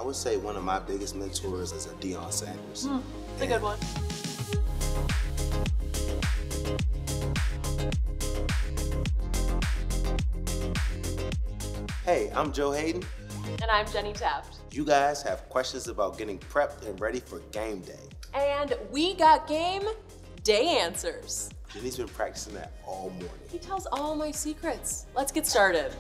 I would say one of my biggest mentors is Deion Sanders. It's a good one. Hey, I'm Joe Haden. And I'm Jenny Taft. You guys have questions about getting prepped and ready for game day. And we got game day answers. Jenny's been practicing that all morning. He tells all my secrets. Let's get started.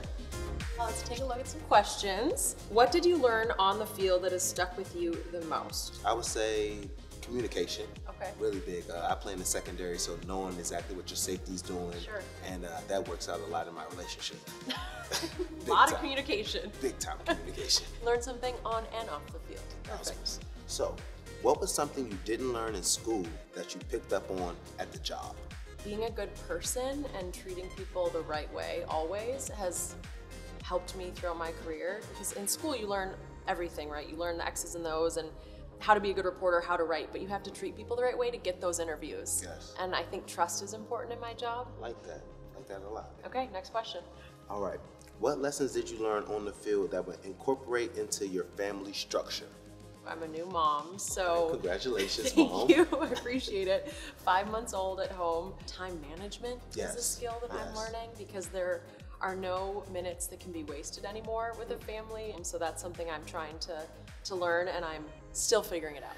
Let's take a look at some questions. What did you learn on the field that has stuck with you the most? I would say communication. Okay. Really big. I play in the secondary, so knowing exactly what your safety's doing. Sure. And that works out a lot in my relationship. A lot of communication. Big time communication. Learn something on and off the field. Perfect. So, what was something you didn't learn in school that you picked up on at the job? Being a good person and treating people the right way always has helped me throughout my career, because in school you learn everything, right? You learn the X's and the O's and how to be a good reporter, how to write, but you have to treat people the right way to get those interviews. Yes. And I think trust is important in my job. I like that a lot. Okay, next question. All right, what lessons did you learn on the field that would incorporate into your family structure? I'm a new mom, so congratulations, thank Mom. you, I appreciate it. 5 months old at home. Time management is a skill that I'm learning, because there are no minutes that can be wasted anymore with a family, and so that's something I'm trying to learn, and I'm still figuring it out.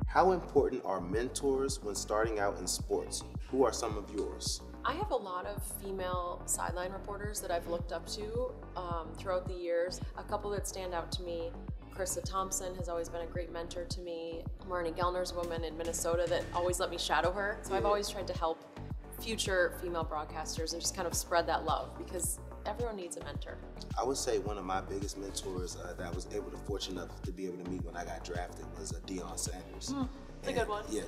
How important are mentors when starting out in sports? Who are some of yours? I have a lot of female sideline reporters that I've looked up to throughout the years. A couple that stand out to me: Krista Thompson has always been a great mentor to me. Marnie Gellner's a woman in Minnesota that always let me shadow her. So I've always tried to help future female broadcasters and just kind of spread that love, because everyone needs a mentor. I would say one of my biggest mentors that I was fortunate enough to be able to meet when I got drafted was Deion Sanders. It's a good one. Yeah,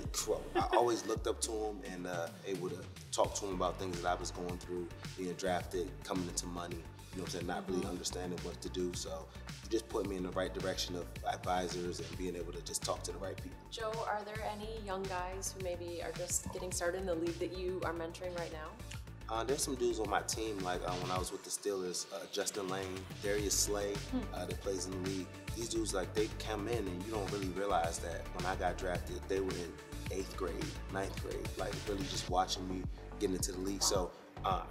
I always looked up to him and able to talk to him about things that I was going through, being drafted, coming into money, you know what I'm saying, not really understanding what to do. So just put me in the right direction of advisors and being able to just talk to the right people. Joe, are there any young guys who maybe are just getting started in the league that you are mentoring right now? There's some dudes on my team, like when I was with the Steelers, Justin Lane, Darius Slay, that plays in the league. These dudes, like, they come in and you don't really realize that when I got drafted, they were in 8th grade, 9th grade, like really just watching me get into the league. So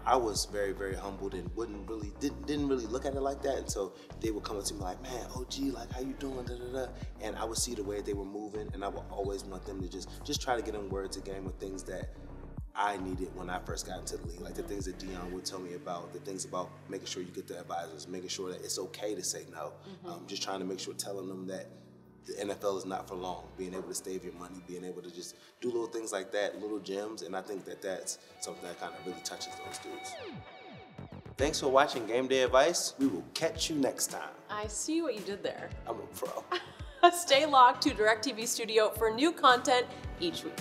I was very, very humbled and didn't really look at it like that until they would come up to me like, man, OG, like, how you doing, da-da-da. And I would see the way they were moving, and I would always want them to just try to get in words again with things that I needed when I first got into the league, like the things that Deion would tell me about, the things about making sure you get the advisors, making sure that it's okay to say no, just trying to make sure, telling them that the NFL is not for long, being able to save your money, being able to just do little things like that, little gems, and I think that that's something that kind of really touches those dudes. Thanks for watching Game Day Advice. We will catch you next time. I see what you did there. I'm a pro. Stay locked to DIRECTV Studio for new content each week.